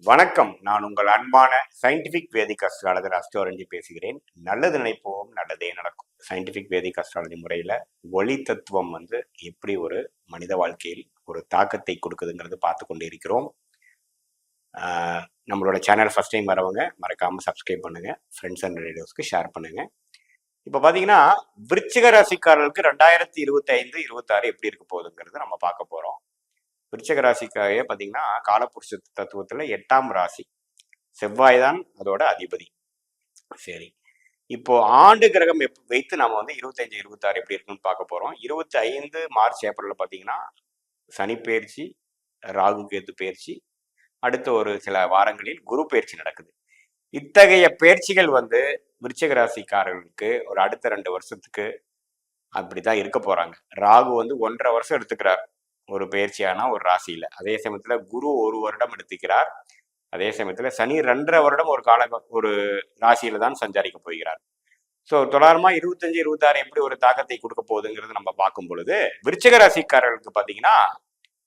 வணக்கம். நான் உங்கள் அன்பான சயின்டிபிக் வேதிக் அஸ்ட்ராலஜர் அஸ்ட்ரோரஞ்சி பேசுகிறேன். நல்லது நினைப்போம், நல்லதே நடக்கும். சயின்டிபிக் வேதிக் அஸ்ட்ராலஜி முறையில் ஒளி தத்துவம் எப்படி ஒரு மனித வாழ்க்கையில் ஒரு தாக்கத்தை கொடுக்குதுங்கிறது பார்த்து கொண்டு இருக்கிறோம். நம்மளோட சேனல் ஃபர்ஸ்ட் டைம் வரவங்க மறக்காமல் சப்ஸ்கிரைப் பண்ணுங்கள், ஃப்ரெண்ட்ஸ் அண்ட் ரிலேட்டிவ்ஸ்க்கு ஷேர் பண்ணுங்கள். இப்போ பார்த்தீங்கன்னா விருச்சிக ராசிக்காரர்களுக்கு 2025-26 எப்படி இருக்க போகுதுங்கிறது நம்ம பார்க்க போகிறோம். விருச்சிக ராசிக்காக பார்த்தீங்கன்னா காலபுருஷ தத்துவத்தில் 8ஆம் ராசி, செவ்வாய் தான் அதோட அதிபதி. சரி, இப்போ ஆண்டு கிரகம் வைத்து நம்ம 25-26 எப்படி இருக்குன்னு பார்க்க போறோம். 25 மார்ச் ஏப்ரல்ல பார்த்தீங்கன்னா சனி பயிற்சி, ராகு கேது பயிற்சி, அடுத்த ஒரு சில வாரங்களில் குரு பயிற்சி நடக்குது. இத்தகைய பயிற்சிகள் விருச்சிக ராசிக்காரர்களுக்கு ஒரு அடுத்த 2 வருஷத்துக்கு அப்படிதான் இருக்க போறாங்க. ராகு 1.5 வருஷம் எடுத்துக்கிறார் ஒரு பயிற்சியான ஒரு ராசியில. அதே சமயத்துல குரு 1 வருடம் எடுத்துக்கிறார். அதே சமயத்துல சனி 2.5 வருடம் ஒரு ராசியில தான் சஞ்சாரிக்க போகிறார். ஸோ தொடர்மா 25-26 எப்படி ஒரு தாக்கத்தை கொடுக்க போகுதுங்கிறது நம்ம பார்க்கும் பொழுது, விருச்சிக ராசிக்காரர்களுக்கு பார்த்தீங்கன்னா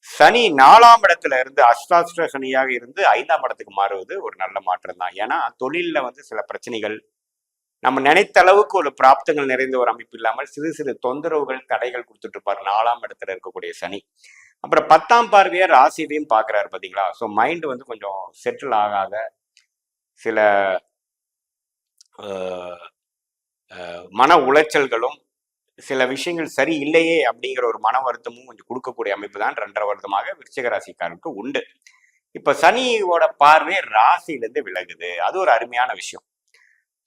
சனி 4ஆம் இடத்துல இருந்து அஷ்டாஷ்ட சனியாக இருந்து 5ஆம் இடத்துக்கு மாறுவது ஒரு நல்ல மாற்றம் தான். ஏன்னா தொழில்ல சில பிரச்சனைகள், நம்ம நினைத்த அளவுக்கு ஒரு பிராப்தங்கள் நிறைந்த ஒரு அமைப்பு இல்லாமல் சிறு சிறு தொந்தரவுகள், தடைகள் கொடுத்துட்டு இருப்பாரு 4ஆம் இடத்துல இருக்கக்கூடிய சனி. அப்புறம் 10ஆம் பார்வையா ராசியையும் பாக்குறாரு பாத்தீங்களா. ஸோ மைண்ட் கொஞ்சம் செட்டில் ஆகாத சில மன உளைச்சல்களும், சில விஷயங்கள் சரி இல்லையே அப்படிங்கிற ஒரு மன வருத்தமும் கொஞ்சம் கொடுக்கக்கூடிய அமைப்பு தான் 2.5 வருடமாக விருச்சிக ராசிக்காரருக்கு உண்டு. இப்ப சனியோட பார்வை ராசியிலிருந்து விலகுது. அது ஒரு அருமையான விஷயம்.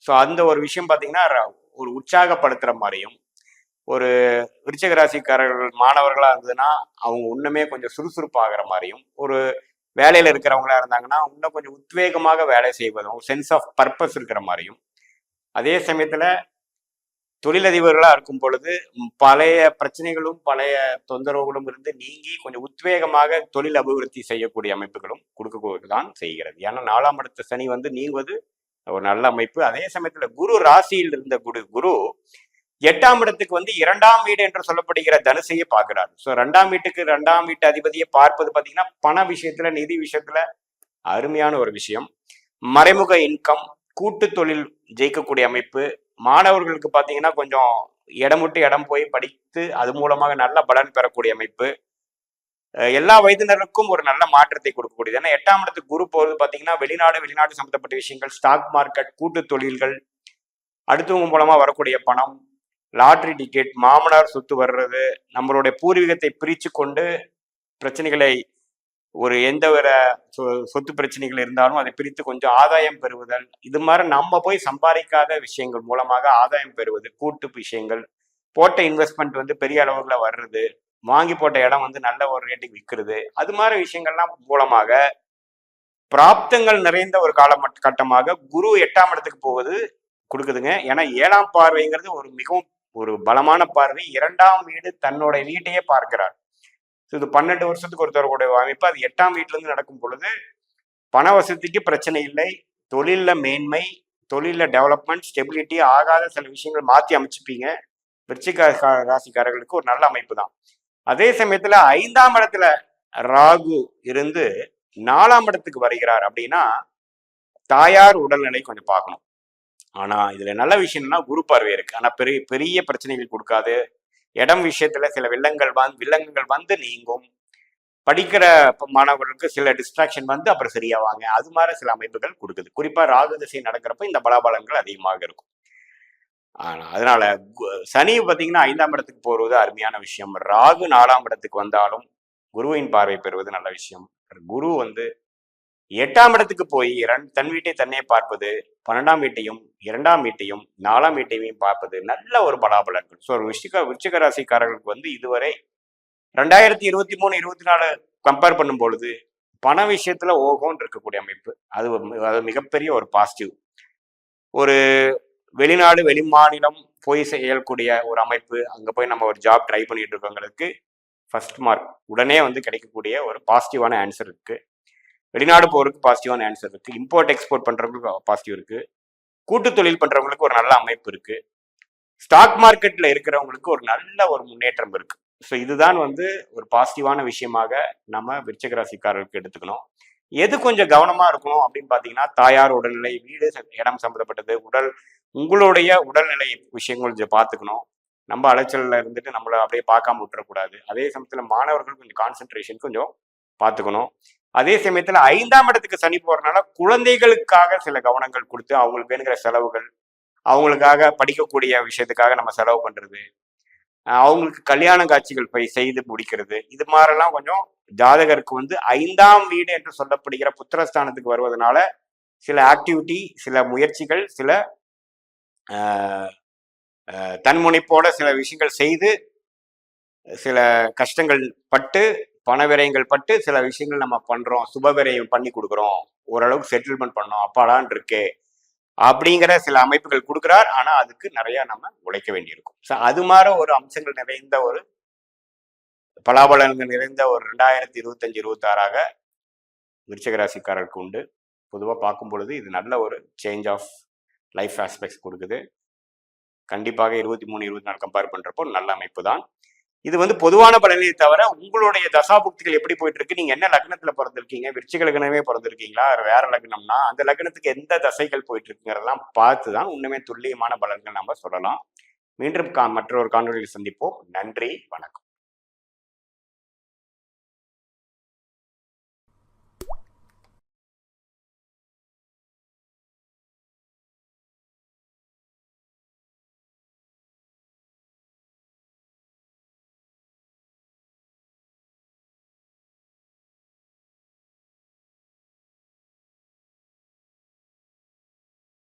ஸோ அந்த ஒரு விஷயம் பார்த்தீங்கன்னா ஒரு உற்சாகப்படுத்துற மாதிரியும், ஒரு விருச்சிக ராசிக்காரர்கள் மாணவர்களா இருந்ததுன்னா அவங்க இன்னுமே கொஞ்சம் சுறுசுறுப்பாகிற மாதிரியும், ஒரு வேலையில இருக்கிறவங்களா இருந்தாங்கன்னா இன்னும் கொஞ்சம் உத்வேகமாக வேலை செய்வதும், சென்ஸ் ஆஃப் பர்பஸ் இருக்கிற மாதிரியும், அதே சமயத்துல தொழிலதிபர்களா இருக்கும் பொழுது பழைய பிரச்சனைகளும் பழைய தொந்தரவுகளும் இருந்து நீங்கி கொஞ்சம் உத்வேகமாக தொழில் அபிவிருத்தி செய்யக்கூடிய அமைப்புகளும் கொடுக்கதான் செய்கிறது. ஏன்னா 4ஆம் இடத்த சனி நீங்குவது ஒரு நல்ல அமைப்பு. அதே சமயத்துல குரு ராசியில் இருந்த குரு 8ஆம் இடத்துக்கு 2ஆம் வீடு என்று சொல்லப்படுகிற தனுசையே பார்க்கிறார். ஸோ 2ஆம் வீட்டுக்கு 2ஆம் வீட்டு அதிபதியை பார்ப்பது பார்த்தீங்கன்னா பண விஷயத்துல, நிதி விஷயத்துல அருமையான ஒரு விஷயம். மறைமுக இன்கம், கூட்டு தொழில் ஜெயிக்கக்கூடிய அமைப்பு. மாணவர்களுக்கு பார்த்தீங்கன்னா கொஞ்சம் இடம் விட்டு இடம் போய் படித்து அது மூலமாக நல்ல பலன் பெறக்கூடிய அமைப்பு. எல்லா வயதினருக்கும் ஒரு நல்ல மாற்றத்தை கொடுக்கக்கூடியது. ஏன்னா 8ஆம் இடத்துக்கு குரு போகிறது பார்த்தீங்கன்னா வெளிநாடு சம்பந்தப்பட்ட விஷயங்கள், ஸ்டாக் மார்க்கெட், கூட்டு தொழில்கள், அடுத்தவங்க மூலமா வரக்கூடிய பணம், லாட்ரி டிக்கெட், மாமனார் சொத்து வர்றது, நம்மளுடைய பூர்வீகத்தை பிரித்து கொண்டு பிரச்சனைகளை, ஒரு எந்த ஒரு சொத்து பிரச்சனைகள் இருந்தாலும் அதை பிரித்து கொஞ்சம் ஆதாயம் பெறுவதல், இது மாதிரி நம்ம போய் சம்பாதிக்காத விஷயங்கள் மூலமாக ஆதாயம் பெறுவது, கூட்டு விஷயங்கள், போட்ட இன்வெஸ்ட்மெண்ட் பெரிய அளவுல வர்றது, வாங்கி போட்ட இடம் நல்ல ஒரு ரேட்டுக்கு விற்கிறது, அது மாதிரி விஷயங்கள்லாம் மூலமாக பிராப்தங்கள் நிறைந்த ஒரு காலகட்டமாக குரு 8ஆம் இடத்துக்கு போவது கொடுக்குதுங்க. ஏன்னா 7ஆம் பார்வைங்கிறது ஒரு மிகவும் ஒரு பலமான பார்வை. 2ஆம் வீடு தன்னோட வீட்டையே பார்க்கிறார். இது 12 வருஷத்துக்கு ஒருத்தருடைய அமைப்பு. அது 8ஆம் வீட்டுல இருந்து நடக்கும் பொழுது பண வசதிக்கு பிரச்சனை இல்லை, தொழில்ல மேன்மை, தொழில டெவலப்மெண்ட், ஸ்டெபிலிட்டி, ஆகாத சில விஷயங்கள் மாற்றி அமைச்சுப்பீங்க. விருச்சிக ராசிக்காரர்களுக்கு ஒரு நல்ல அமைப்பு தான். அதே சமயத்துல 5ஆம் இடத்துல ராகு இருந்து 4ஆம் இடத்துக்கு வருகிறார் அப்படின்னா தாயார் உடல்நிலை கொஞ்சம் பார்க்கணும். ஆனா இதுல நல்ல விஷயம்னா குரு பார்வை இருக்கு. ஆனா பெரிய பெரிய பிரச்சனைகள் கொடுக்காது. இடம் விஷயத்துல சில வில்லங்கங்கள் நீங்கும். படிக்கிற மாணவர்களுக்கு சில டிஸ்ட்ராக்ஷன் அப்புறம் சரியாவாங்க. அது மாதிரி சில அமைப்புகள் கொடுக்குது. குறிப்பா ராகு திசை நடக்கிறப்ப இந்த பலாபலங்கள் அதிகமாக இருக்கும். அதனால சனி பார்த்தீங்கன்னா 5ஆம் இடத்துக்கு போறது அருமையான விஷயம். ராகு 4ஆம் இடத்துக்கு வந்தாலும் குருவின் பார்வை பெறுவது நல்ல விஷயம். குரு 8ஆம் இடத்துக்கு போய் தன் வீட்டை தன்னே பார்ப்பது, 12ஆம் வீட்டையும் 2ஆம் வீட்டையும் 4ஆம் வீட்டையும் பார்ப்பது நல்ல ஒரு பலாபலன்கள். ஸோ விருச்சிக ராசிக்காரர்களுக்கு இதுவரை 2023-24 கம்பேர் பண்ணும் பொழுது பண விஷயத்துல ஓகோன்னு இருக்கக்கூடிய அமைப்பு. அது மிகப்பெரிய ஒரு பாசிட்டிவ். ஒரு வெளிநாடு வெளிமாநிலம் போய் செய்யக்கூடிய ஒரு அமைப்பு, அங்க போய் நம்ம ஒரு ஜாப் ட்ரை பண்ணிட்டு இருக்கவங்களுக்கு ஃபர்ஸ்ட் மார்க் உடனே கிடைக்கக்கூடிய ஒரு பாசிட்டிவான ஆன்சர் இருக்கு. வெளிநாடு போறதுக்கு பாசிட்டிவான ஆன்சர் இருக்கு. இம்போர்ட் எக்ஸ்போர்ட் பண்றவங்களுக்கு பாசிட்டிவ் இருக்கு. கூட்டு தொழில் பண்றவங்களுக்கு ஒரு நல்ல அமைப்பு இருக்கு. ஸ்டாக் மார்க்கெட்ல இருக்கிறவங்களுக்கு ஒரு நல்ல ஒரு முன்னேற்றம் இருக்கு. ஸோ இதுதான் ஒரு பாசிட்டிவான விஷயமாக நம்ம விருச்சிக ராசிக்காரர்களுக்கு எடுத்துக்கணும். எது கொஞ்சம் கவனமா இருக்கணும் அப்படின்னு பாத்தீங்கன்னா, தாயார் உடல்நிலை, வீடு இடம் சம்மந்தப்பட்டது, உங்களுடைய உடல்நிலை விஷயங்கள் கொஞ்சம் பார்த்துக்கணும். நம்ம அலைச்சல்ல இருந்துட்டு நம்மள அப்படியே பார்க்காம விட்டுறக்கூடாது. அதே சமயத்துல மாணவர்கள் கொஞ்சம் கான்சென்ட்ரேஷன் கொஞ்சம் பார்த்துக்கணும். அதே சமயத்துல 5ஆம் இடத்துக்கு சனி போறதுனால குழந்தைகளுக்காக சில கவனங்கள் கொடுத்து அவங்களுக்கு வேணுங்கிற செலவுகள், அவங்களுக்காக படிக்கக்கூடிய விஷயத்துக்காக நம்ம செலவு பண்றது, அவங்களுக்கு கல்யாண காட்சிகள் போய் செய்து முடிக்கிறது, இது மாதிரிலாம் கொஞ்சம் ஜாதகருக்கு வந்து 5ஆம் வீடு என்று சொல்லப்படுகிற புத்திரஸ்தானத்துக்கு வருவதனால சில ஆக்டிவிட்டி, சில முயற்சிகள், சில தன்முனைப்போட சில விஷயங்கள் செய்து, சில கஷ்டங்கள் பட்டு, பண விரயங்கள் பட்டு சில விஷயங்கள் நம்ம பண்றோம், சுப விரயம் பண்ணி கொடுக்குறோம், ஓரளவுக்கு செட்டில்மெண்ட் பண்ணோம், அப்பாடான் இருக்கு அப்படிங்கிற சில அமைப்புகள் கொடுக்குறார். ஆனா அதுக்கு நிறைய நம்ம உழைக்க வேண்டியிருக்கும். ஸோ அது மாதிரி ஒரு அம்சங்கள் நிறைந்த ஒரு பலாபலன்கள் நிறைந்த ஒரு 2025-26ஆக விருச்சிக ராசிக்காரருக்கு உண்டு. பொதுவாக பார்க்கும் பொழுது இது நல்ல ஒரு சேஞ்ச் ஆஃப் லைஃப் ஆஸ்பெக்ட்ஸ் கொடுக்குது. கண்டிப்பாக 23-24 கம்பேர் பண்றப்போ நல்ல அமைப்பு தான். இது வந்து பொதுவான பலனை தவிர உங்களுடைய தசாபுக்திகள் எப்படி போயிட்டு இருக்கு, நீங்க என்ன லக்னத்துல பிறந்திருக்கீங்க, விருச்சிக லக்னமே பிறந்திருக்கீங்களா, வேற லக்னம்னா அந்த லக்னத்துக்கு எந்த தசைகள் போயிட்டு இருக்குங்கிறதெல்லாம் பார்த்து தான் உண்மையே துல்லியமான பலன்கள் நம்ம சொல்லலாம். மீண்டும் மற்றொரு காணொலியில் சந்திப்போம். நன்றி, வணக்கம்.